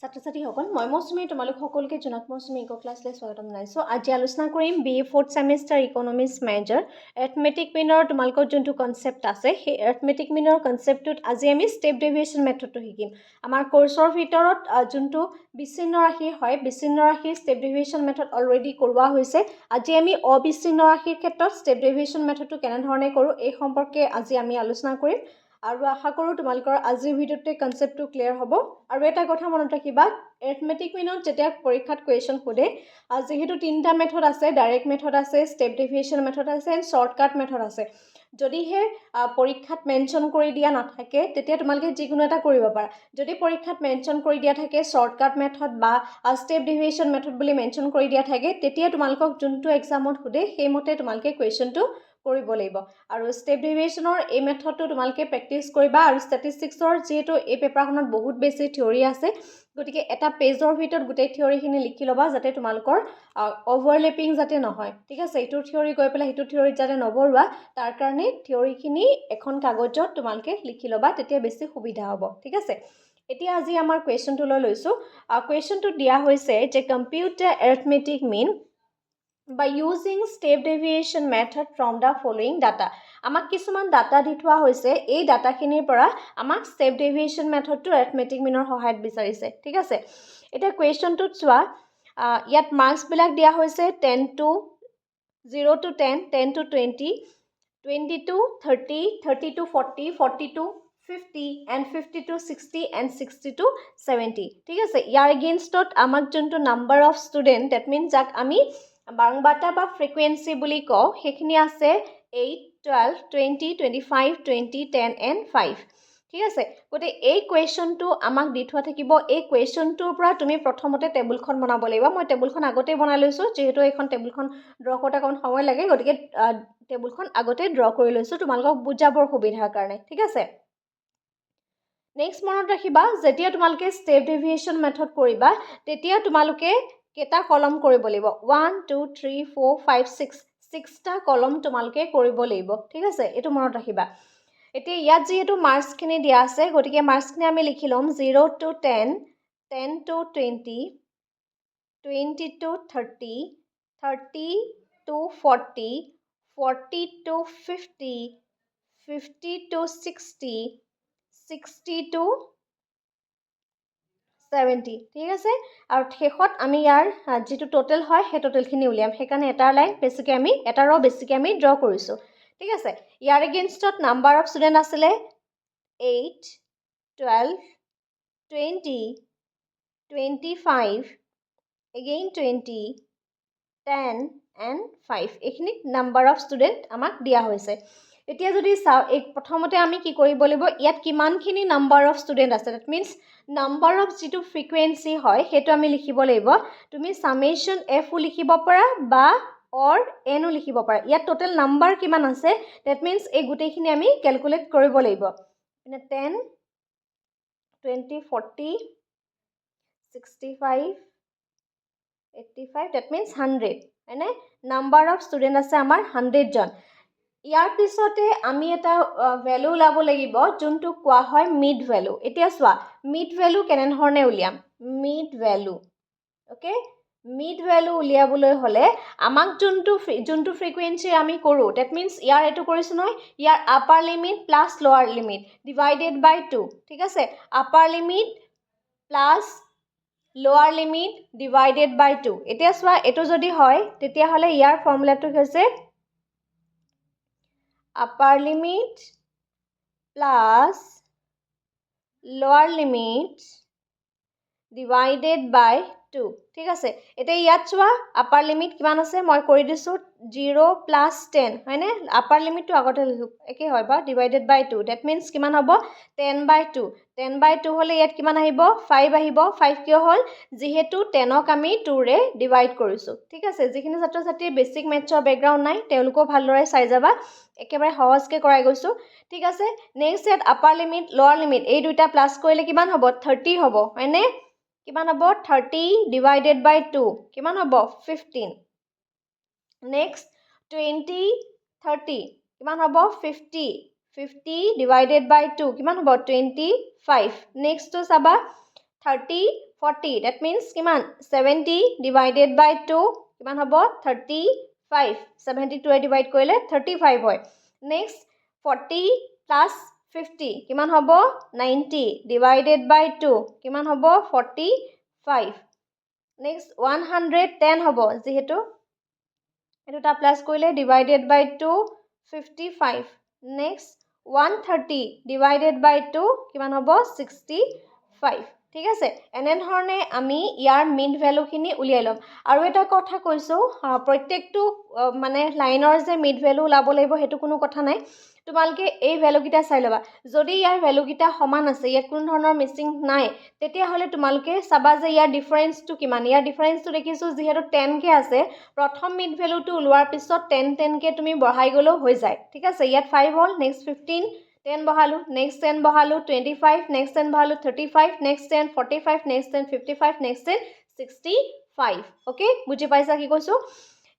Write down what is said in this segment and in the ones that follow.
ছাত্ৰ ছাত্ৰীসকল মই মৌচুমী তোমালোক সকলোকে জনাক মৌচুমী ইকো ক্লাছলৈ স্বাগতম জনাইছোঁ। আজি আলোচনা কৰিম BA 4th semester economics major arithmetic minor তোমালোকৰ যোনটো কনচেপ্ট আছে সেই এথমেটিক মিনৰ কনচেপ্টটোত আজি আমি ষ্টেপ ডেভিয়েশ্যন মেথডটো শিকিম। আমাৰ কোৰ্চৰ ভিতৰত যোনটো বিচ্ছিন্ন ৰাশি হয় বিচ্ছিন্ন ৰাশিৰ ষ্টেপ ডেভিয়েশ্যন মেথড অলৰেডি কৰোৱা হৈছে। আজি আমি অবিচ্ছিন্ন ৰাশিৰ ক্ষেত্ৰত ষ্টেপ ডেভিয়েশ্যন মেথডটো কেনেধৰণে কৰোঁ এই সম্পৰ্কে আজি আমি আলোচনা কৰিম আৰু আশা কৰোঁ তোমালোকৰ আজিৰ ভিডিঅ'টোতে কনচেপ্টটো ক্লিয়াৰ হ'ব। আৰু এটা কথা মনত ৰাখিবা, এথমেটিক মিনত যেতিয়া পৰীক্ষাত কুৱেশ্যন সোধে যিহেতু তিনিটা মেথড আছে, ডাইৰেক্ট মেথড আছে, ষ্টেপ ডেভিয়েশ্যন মেথড আছে এণ্ড শ্বৰ্টকাট মেথড আছে। যদিহে পৰীক্ষাত মেনশ্যন কৰি দিয়া নাথাকে তেতিয়া তোমালোকে যিকোনো এটা কৰিব পাৰা। যদি পৰীক্ষাত মেনশ্যন কৰি দিয়া থাকে শ্বৰ্টকাট মেথড বা ষ্টেপ ডেভিয়েশ্যন মেথড বুলি মেনশ্যন কৰি দিয়া থাকে তেতিয়া তোমালোকক যোনটো এক্সামত সোধে সেইমতে তোমালোকে কুৱেশ্যনটো কৰিব লাগিব। আৰু ষ্টেপ ডেভিয়েশ্যনৰ এই মেথডটো তোমালোকে প্ৰেক্টিছ কৰিবা। আৰু ষ্টেটিষ্টিক্সৰ যিহেতু এই পেপাৰখনত বহুত বেছি থিয়ৰী আছে গতিকে এটা পেজৰ ভিতৰত গোটেই থিয়ৰীখিনি লিখি ল'বা যাতে তোমালোকৰ অভাৰলেপিং যাতে নহয়। ঠিক আছে, এইটো থিয়ৰী গৈ পেলাই সেইটো থিয়ৰীত যাতে নবৰুৱা তাৰ কাৰণে থিয়ৰীখিনি এখন কাগজত তোমালোকে লিখি ল'বা, তেতিয়া বেছি সুবিধা হ'ব। ঠিক আছে, এতিয়া আজি আমাৰ কুৱেশ্যনটো লৈছোঁ। কুৱেশ্যনটো দিয়া হৈছে যে compute the arithmetic mean by using step deviation method from the following data. আমাক কিছুমান ডাটা দি থোৱা হৈছে, এই ডাটাখিনিৰ পৰা আমাক ষ্টেপ ডেভিয়েশ্যন মেথডটো এথমেটিক মিনৰ সহায়ত বিচাৰিছে। ঠিক আছে, এতিয়া কুৱেশ্যনটোত চোৱা, ইয়াত মাৰ্কছবিলাক দিয়া হৈছে 10 to 0 to 10, 10 to 20, 20 to 30, 30 to 40, 40 to 50 and 50 to 60 and 60 to 70. ঠিক আছে, ইয়াৰ এগেইনষ্টত আমাক যোনটো number of student that means যাক আমি বাৰংবাৰতা বা ফ্ৰিকুৱেঞ্চি বুলি কওঁ সেইখিনি আছে 8, 12, 20, 25, 20, 10 and 5. ঠিক আছে, গতিকে এই কুৱেশ্যনটো আমাক দি থোৱা থাকিব। এই কুৱেশ্যনটোৰ পৰা তুমি প্ৰথমতে টেবুলখন বনাব লাগিব। মই টেবুলখন আগতেই বনাই লৈছোঁ, যিহেতু এইখন টেবুলখন ড্ৰ কৰোঁতে অকণমান সময় লাগে গতিকে টেবুলখন আগতে ড্ৰ কৰি লৈছোঁ তোমালোকক বুজাবৰ সুবিধাৰ কাৰণে। ঠিক আছে, নেক্সট মনত ৰাখিবা যেতিয়া তোমালোকে ষ্টেপ ডেভিয়েশ্যন মেথড কৰিবা তেতিয়া তোমালোকে কেইটা কলম কৰিব লাগিব, 1, 2, 3, 4, 5, 6, 6টা কলম তোমালোকে কৰিব লাগিব। ঠিক আছে, এইটো মনত ৰাখিবা। এতিয়া ইয়াত যিহেতু মাৰ্কছখিনি দিয়া আছে গতিকে মাৰ্কছখিনি আমি লিখি ল'ম 0 to 10, 10 to 20, 20 to 30, 30 to 40, 40 to 50, 50 to 60, 60 to 70. ঠিক আছে, আৰু শেষত আমি ইয়াৰ যিটো টোটেল হয় সেই টোটেলখিনি উলিয়াম। সেইকাৰণে এটাৰ লাইন বেছিকৈ আমি এটা ৰ বেছিকৈ আমি ড্ৰ কৰিছোঁ। ঠিক আছে, ইয়াৰ এগেইনষ্টত নাম্বাৰ অফ ষ্টুডেণ্ট আছিলে 8, 12, 20, 25, again 20, 10 and 5. এইখিনি নাম্বাৰ অফ ষ্টুডেণ্ট আমাক দিয়া হৈছে। এতিয়া যদি চাওঁ এই প্ৰথমতে আমি কি কৰিব লাগিব, ইয়াত কিমানখিনি নাম্বাৰ অফ ষ্টুডেণ্ট আছে ডেট মিনছ নাম্বাৰ অফ যিটো ফ্ৰিকুৱেঞ্চি হয় সেইটো আমি লিখিব লাগিব। তুমি সামেশ্যন এফো লিখিব পাৰা বা অৰ এনো লিখিব পাৰা। ইয়াত টোটেল নাম্বাৰ কিমান আছে ডেট মিনছ এই গোটেইখিনি আমি কেলকুলেট কৰিব লাগিব। 10, 20, 40, 65, 85, ডেট মিনছ 100। হয়নে, নাম্বাৰ অফ ষ্টুডেণ্ট আছে আমাৰ 100 জন। ইয়াৰ পিছতে আমি এটা ভেলু ওলাব লাগিব যোনটো কোৱা হয় মিড ভেলু। এতিয়া চোৱা মিড ভেলু কেনেধৰণে উলিয়াম, mid value okay, mid value উলিয়াবলৈ হ'লে আমাক যোনটো ফ্ৰিকুৱেঞ্চি আমি কৰোঁ ডেট মিনছ ইয়াৰ এইটো কৰিছোঁ নহয়, ইয়াৰ আপাৰ লিমিট প্লাছ লোৱাৰ লিমিট ডিভাইডেড বাই 2। ঠিক আছে, আপাৰ লিমিট প্লাছ লোৱাৰ লিমিট ডিভাইডেড বাই 2। এতিয়া চোৱা এইটো যদি হয় তেতিয়াহ'লে ইয়াৰ ফৰ্মুলাটো হৈছে আপাৰ লিমিট প্লাছ লোৱাৰ লিমিট ডিভাইডেড বাই 2। ঠিক আছে, এতিয়া ইয়াত চোৱা আপাৰ লিমিট কিমান আছে মই কৰি দিছোঁ 0 প্লাছ 10 হয়নে, আপাৰ লিমিটটো আগতে লিখোঁ একেই হয় বা ডিভাইডেড বাই 2 ডেট মিনছ কিমান হ'ব 10/2। 10/2 হ'লে ইয়াত কিমান আহিব 5 আহিব। 5 কিয় হ'ল, যিহেতু 10ক আমি 2ৰে ডিভাইড কৰিছোঁ। ঠিক আছে, যিখিনি ছাত্ৰ ছাত্ৰীৰ বেছিক মেথছৰ বেকগ্ৰাউণ্ড নাই তেওঁলোকেও ভালদৰে চাই যাবা, একেবাৰে সহজকৈ কৰাই গৈছোঁ। ঠিক আছে, নেক্সট ইয়াত আপাৰ লিমিট লোৱাৰ লিমিট এই দুইটা প্লাছ কৰিলে কিমান হ'ব 30 হ'ব হয়নে, কিমান হ'ব 30 ডিভাইডেড বাই 2 কিমান হ'ব 15। নেক্সট 20, 30 কিমান হ'ব 50, 50 ডিভাইডেড বাই 2 কিমান হ'ব 25। নেক্সটটো চাবা 30 40 that means কিমান 70 divided by 2 কিমান হ'ব 35 72 এ ডিভাইড কৰিলে 35 হয় next 40 plus 50 কিমান হ'ব 90 divided by 2 কিমান হ'ব 45 next 110 হ'ব যেহেতু এটোটা প্লাস কৰিলে divided by 2 55 next 130 divided by 2 কিমান হ'ব 65 ঠিক আছে এনে ধৰণে আমি ইয়াৰ মিড ভ্যালুখিনি উলিয়াই লম আৰু এটা কথা কৈছো প্ৰত্যেকটো মানে লাইনৰ যে মিড ভ্যালু লাব লাগিব হেতু কোনো কথা নাই তোমালকে এই ভ্যালু কিটা চাই লবা যদি ইয়াৰ ভ্যালু কিটা সমান আছে ইয়াত কোনো ধৰণৰ মিসিং নাই তেতিয়া হলে তোমালকে চাবা যে ইয়াৰ ডিফাৰেন্সটো কিমান ইয়াৰ ডিফাৰেন্সটো দেখিছো যেহেতু 10 কে আছে প্ৰথম মিড ভ্যালুটো উলোৱাৰ পিছত 10 10 কে তুমি বঢ়াই গলো হৈ যায় ঠিক আছে ইয়াত 5 হল next 15 10 বহালো next 10 বহালো 25 next 10 বহালো 35 next 10 45 next 10 55 next 10 65 okay বুজি পাইছা কি কৈছো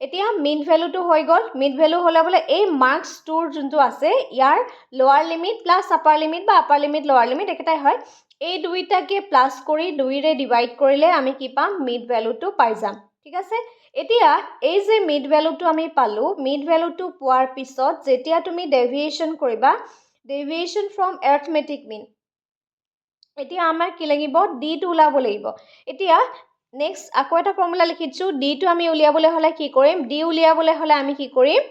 এতিয়া মিড ভ্যালুটো হৈ গল মিড ভ্যালু হলে বলে এই মার্কস টুৰ যোনটো আছে ইয়াৰ লোৱাৰ লিমিট প্লাস আপাৰ লিমিট বা আপাৰ লিমিট লোৱাৰ লিমিট একেটাই হয় এই দুইটাকে প্লাস কৰি 2 ৰে ডিভাইড কৰিলে আমি কি পাম মিড ভ্যালুটো পাই যাম ঠিক আছে এতিয়া এই যে মিড ভ্যালুটো আমি পালো মিড ভ্যালুটো পোৱাৰ পিছত যেতিয়া তুমি ডেভিয়েশন কৰিবা deviation from arithmetic mean এতিয়া আমাৰ কি লাগিব d টো উলাব লাগিব এতিয়া নেক্সট আকৌ এটা ফৰ্মুলা লিখিছো d টো আমি উলিয়াবলৈ হলে কি কৰিম d উলিয়াবলৈ হলে আমি কি কৰিম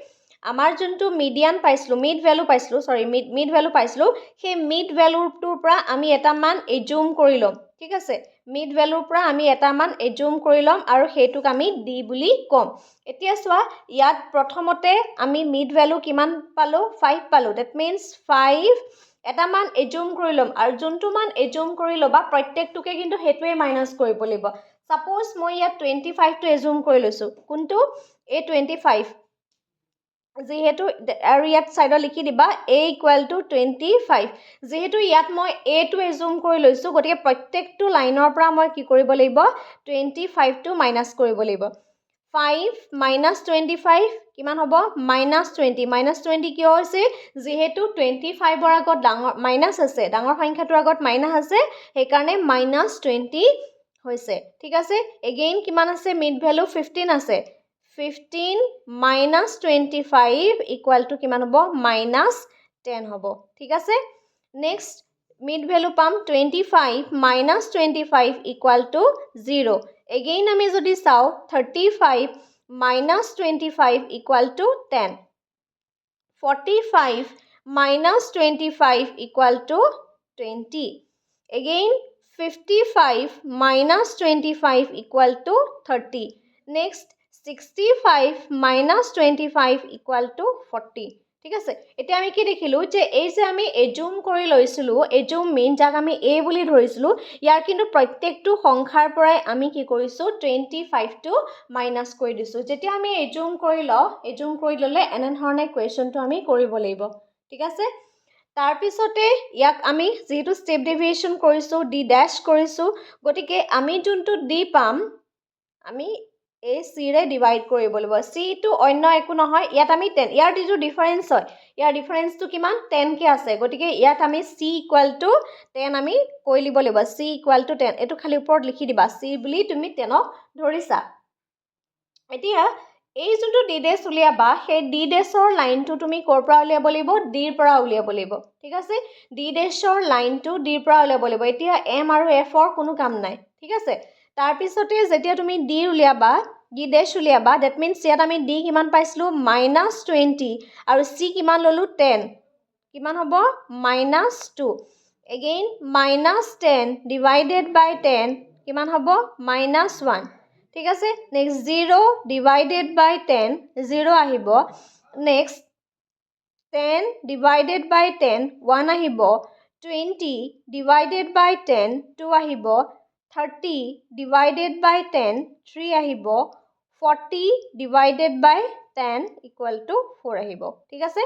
আমাৰ যোনটো মিডিয়ান পাইছিলো মিড ভ্যালু পাইছিলো সৰি মিড ভ্যালু পাইছিলো সেই মিড ভ্যালুটোৰ পৰা আমি এটা মান এজুম কৰি লম ঠিক আছে মিড ভ্যালুৰ পৰা আমি এটা মান এজুম কৰি লম আৰু হেতুক আমি d বুলি কম এতিয়া সোৱা ইয়াত প্ৰথমতে আমি মিড ভ্যালু কিমান পালো 5 পালো that means 5 এটা মান এজুম কৰি লম আৰু যোনটো মান এজুম কৰি লবা প্ৰত্যেকটোকে কিন্তু হেতুৱে মাইনাস কৰিব লাগিব সাপোজ মই ইয়াত 25 টো এজুম কৰি লৈছো কোনটো a 25 যেহেতু আৰু ইয়াত সাইডত লিখি দিবা a = 25 যেহেতু ইয়াত মই a টো এজুম কৰি লৈছো গতিকে প্ৰত্যেকটো লাইনৰ পৰা মই কি কৰিব লাগিব 25 টো মাইনাস কৰিব লাগিব 5 minus 25 কিমান হ'ব -20 -20 কিয় হৈছে যেহেতু 25 ৰ আগত ডাঙৰ মাইনাস আছে ডাঙৰ সংখ্যাটোৰ আগত মাইনাস আছে সেই কাৰণে -20 হৈছে ঠিক আছে এগেইন কিমান আছে মিড ভ্যালু 15 আছে 15 minus 25 equal to কিমান হ'ব -10 হ'ব ঠিক আছে নেক্সট মিড ভ্যালু পাম 25 minus 25 equal to 0 again আমি যদি চাও 35 minus 25 equal to 10 45 minus 25 equal to 20 again 55 minus 25 equal to 30 next 65 minus 25 equal to 40 ঠিক আছে এতিয়া আমি কি দেখিলো যে এই যে আমি এজুম কৰি লৈছিলো এজুম মিন যাক আমি a বুলি ধৰিছিলো ইয়াৰ কিন্তু প্ৰত্যেকটো সংখ্যাৰ পৰাই আমি কি কৰিছো 25 টো মাইনাস কৰি দিছো যেতিয়া আমি এজুম কৰি ললে এনে ধৰণে কোৱেশ্চনটো আমি কৰিব লাগিব ঠিক আছে তাৰ পিছতে ইয়াক আমি যেটো স্টেপ ডেভিয়েশন কৰিছো d ড্যাশ কৰিছো গতিকে আমি যোনটো d পাম আমি a c ৰে ডিভাইড কৰিব লাগিব c টো অন্য একো নহয় ইয়াত আমি 10 ইয়াৰ দিটো ডিফাৰেন্স হয় ইয়াৰ ডিফাৰেন্সটো কিমান 10 কে আছে গতিকে ইয়াত আমি c = 10 আমি কৈ লিব লাগিব c = 10 এটো খালি ওপৰত লিখি দিবা c বুলি তুমি 10ক ধৰিছা এতিয়া এই যোনটো d ড্যাশ উলিয়াবা সেই d ড্যাশৰ লাইনটো তুমি কৰ পৰা উলিয়াব লাগিব d ৰ পৰা উলিয়াব লাগিব ঠিক আছে d ড্যাশৰ লাইনটো d ৰ পৰা উলিয়াব লাগিব এতিয়া m আৰু f ৰ কোনো কাম নাই ঠিক আছে তাৰ পিছতে যেতিয়া তুমি d উলিয়াবা d ড্যাশ উলিয়াবা that means ইয়াত আমি d কিমান পাইছিলো -20 আৰু c কিমান ললো 10 কিমান হ'ব -2 again -10 divided by 10 কিমান হ'ব -1 ঠিক আছে next 0 divided by 10 0 আহিব next 10 divided by 10 1 আহিব 20 divided by 10 2 আহিব 30 divided by 10 3 আহিব 40 divided by 10 equal to 4 আহিব ঠিক আছে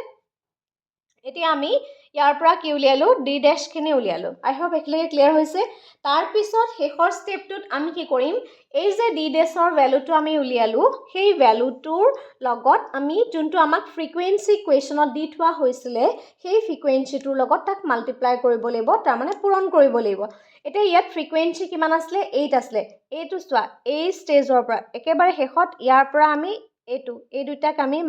এতিয়া আমি ইয়াৰ পৰা কি উলিয়ালো ডি ডেশখিনি উলিয়ালো আই হোপ একেলগে ক্লিয়াৰ হৈছে তাৰপিছত শেষৰ ষ্টেপটোত আমি কি কৰিম এই যে ডি ডেশৰ ভ্যালুটো আমি উলিয়ালো সেই ভ্যালুটোৰ লগত আমি যোনটো আমাক ফ্ৰিকুৱেন্সি কুৱেশ্যনত দি থোৱা হৈছিলে সেই ফ্ৰিকুৱেন্সিটোৰ লগত তাক মাল্টিপ্লাই কৰিব লাগিব তাৰ মানে পূৰণ কৰিব লাগিব এতিয়া ইয়াত ফ্ৰিকুৱেন্সি কিমান আছিলে 8 আছিলে এইটো চোৱা এই ষ্টেজৰ পৰা একেবাৰে শেষত ইয়াৰ পৰা আমি এই দুটাক আমি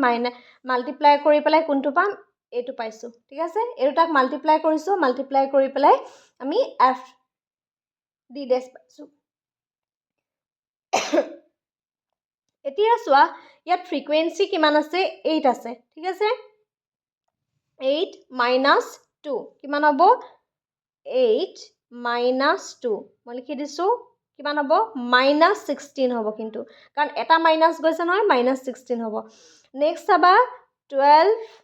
মাল্টিপ্লাই কৰি পেলাই কোনটো পাম এইটো পাইছো ঠিক আছে এই দুটাক মাল্টিপ্লাই কৰিছো মাল্টিপ্লাই কৰি পেলাই আমি এফ ডি ডেশ পাইছো এতিয়া চোৱা ইয়াত ফ্ৰিকুৱেন্সি কিমান আছে 8 আছে ঠিক আছে 8 minus 2 কিমান হ'ব 8 minus 2 মই লিখি দিছো কিমান হ'ব -16 হ'ব কিন্তু কাৰণ এটা মাইনাস গৈছে নহয় -16 হ'ব নেক্সট চাবা 12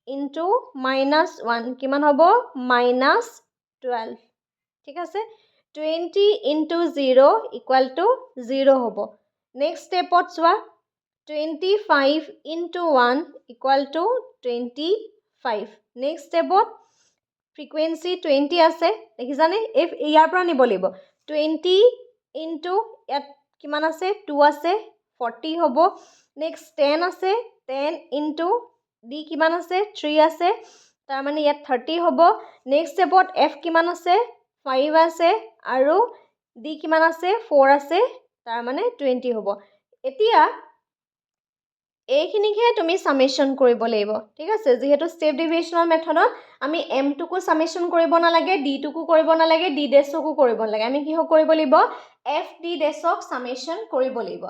into -1 কিমান হ'ব -12 ঠিক আছে 20 into 0 equal to 0 হ'ব নেক্সট ষ্টেপত চোৱা 25 into 1 equal to 25 নেক্সট ষ্টেপত ফ্ৰিকুৱেন্সি 20 আছে দেখিছানে ইয়াৰ পৰা নিব লাগিব 20 into ইয়াত কিমান আছে 2 আছে 40 হ'ব নেক্সট 10 আছে 10 into ডি কিমান আছে 3 আছে তাৰ মানে ইয়াত 30 হ'ব নেক্সট ষ্টেপত এফ কিমান আছে 5 আছে আৰু ডি কিমান আছে 4 আছে তাৰ মানে 20 হ'ব এতিয়া এইখিনিকহে তুমি সামেশন কৰিব লাগিব ঠিক আছে যেহেতু স্টেপ ডেভিয়েশনৰ মেথডত আমি এম টুকু সামেশন কৰিব নালাগে ডি টুকু কৰিব নালাগে ডি ডেশকো কৰিব নালাগে আমি কি কৰিব লাগিব এফ ডি ডেশক সামেশন কৰিব লাগিব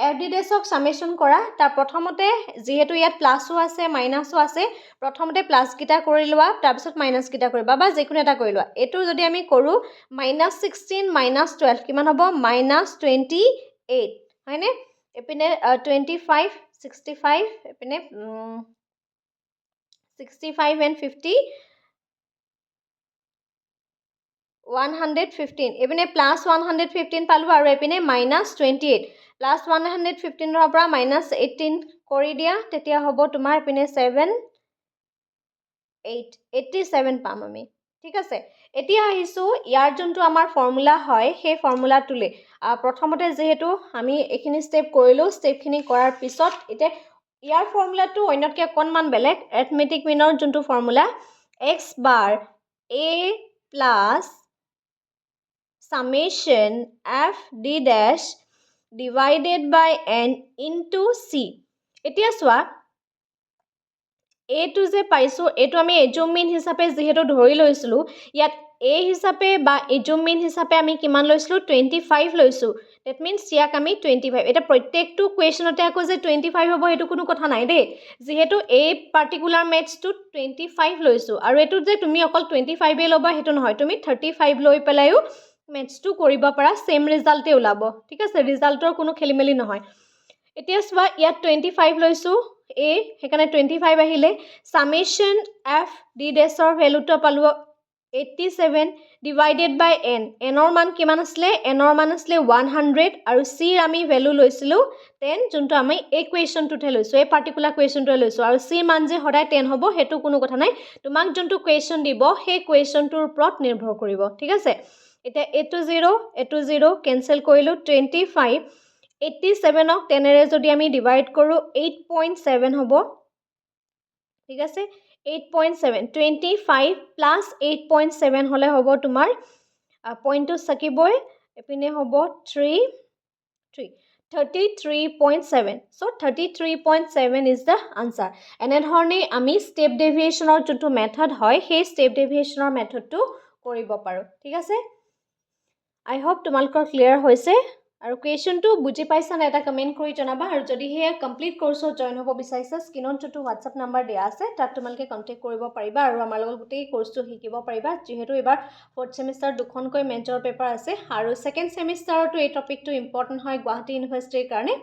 এফ ডি ডেশক সামেশন কৰা তাৰ প্ৰথমতে যেহেতু ইয়াত প্লাসও আছে মাইনাসও আছে প্ৰথমতে প্লাস কিটা কৰি লোৱা তাৰ পিছত মাইনাস কিটা কৰিবা বা যেকোনো এটা কৰি লোৱা এটো যদি আমি কৰো -16 -12 কিমান হ'ব -28 হয়নে এপিনে 25 65 এপিনে 65 and 50 115 এপিনে প্লাস 115 পালো আৰু এপিনে -28 প্লাস 115 ৰ পৰা -18 কৰি দিয়া তেতিয়া হ'ব তোমাৰ এপিনে 87 পাম আমি ঠিক আছে এতিয়া আহিছো ইয়াৰ যোনটো আমাৰ ফৰ্মুলা হয় সেই ফৰ্মুলাটোলে প্ৰথমতে যেহেতু আমি এইখিনি ষ্টেপ কৰিলো ষ্টেপখিনি কৰাৰ পিছত এতিয়া ইয়াৰ ফৰ্মুলাটো অন্যতকৈ অকণমান বেলেগ এৰিথমেটিক মিনৰ যোনটো formula x bar a plus summation f d dash divided by n into c এতিয়া চোৱা এইটো যে পাইছো এইটো আমি এজুম মিন হিচাপে যেহেতু ধৰি লৈছিলো ইয়াত a হিচাপে বা এজুম মিন হিচাপে আমি কিমান লৈছিলো 25 লৈছো that means ইয়াক আমি 25 এটা প্ৰত্যেকটো কোৱেশ্যনতে আকৌ যে 25 হ'ব হেতু কোনো কথা নাই দেই যেহেতু এই পাৰ্টিকুলাৰ মেথছ টু 25 লৈছো আৰু এটো যে তুমি অকল 25 এ লবা হেতু নহয় তুমি 35 লৈ পেলাইও মেথছ টু কৰিব পাৰা সেম ৰিজাল্টে ওলাব ঠিক আছে ৰিজাল্টৰ কোনো খেলিমেলি নহয় এতিয়া চোৱা ইয়াত 25 লৈছো a হেকানে 25 আহিলে summation f d dash ৰ ভ্যালুটো পালো 87 divided by n n ৰ মান কিমান আছিল n ৰ মান আছিল 100 আৰু c ৰ আমি ভ্যালু লৈছিলো 10 যোনটো আমি এই কোৱেশ্যনটোতে লৈছো এই পাৰ্টিকুলাৰ কোৱেশ্যনটো লৈছো আৰু c মান যে সদায় 10 হ'ব হেতু কোনো কথা নাই তোমাক যোনটো কোৱেশ্যন দিব সেই কোৱেশ্যনটোৰ ওপৰত নিৰ্ভৰ কৰিব ঠিক আছে এটা a to 0 কেনসেল কৰিলো 25 87 ক 10 ৰে যদি আমি ডিভাইড কৰো 8.7 হ'ব ঠিক আছে 8.7 25 plus 8.7 হলে হ'ব তোমাৰ পইণ্টটো সকিবই এপিনে হ'ব 33.7 so 33.7 is the answer এনে ধৰণে আমি স্টেপ ডেভিয়েশনৰ যোনটো মেথড হয় সেই স্টেপ ডেভিয়েশনৰ মেথডটো কৰিব পাৰো ঠিক আছে I hope তোমালোকৰ ক্লিয়াৰ হৈছে আৰু কোৱেশ্যনটো বুজি পাইছা না এটা কমেন্ট কৰি জনাবা আৰু যদি হে কমপ্লিট কোৰ্সত জয়েন হ'ব বিচাৰিছা স্ক্ৰিনত যোনটো WhatsApp নম্বৰ দিয়া আছে তাত তোমালোকে কন্টাক্ট কৰিব পাৰিবা আৰু আমাৰ লগত গোটেই কোৰ্সটো শিকিব পাৰিবা যেহেতু এবাৰ 4th সেমিষ্টাৰ দুখনকৈ মেজৰ পেপাৰ আছে আৰু 2nd সেমিষ্টাৰটো এই টপিকটো ইম্পৰ্টেন্ট হয় গুৱাহাটী ইউনিভাৰ্চিটিৰ কাৰণে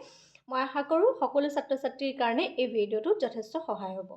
মই আশা কৰো সকলো ছাত্ৰ ছাত্ৰীৰ কাৰণে এই ভিডিওটো যথেষ্ট সহায় হ'ব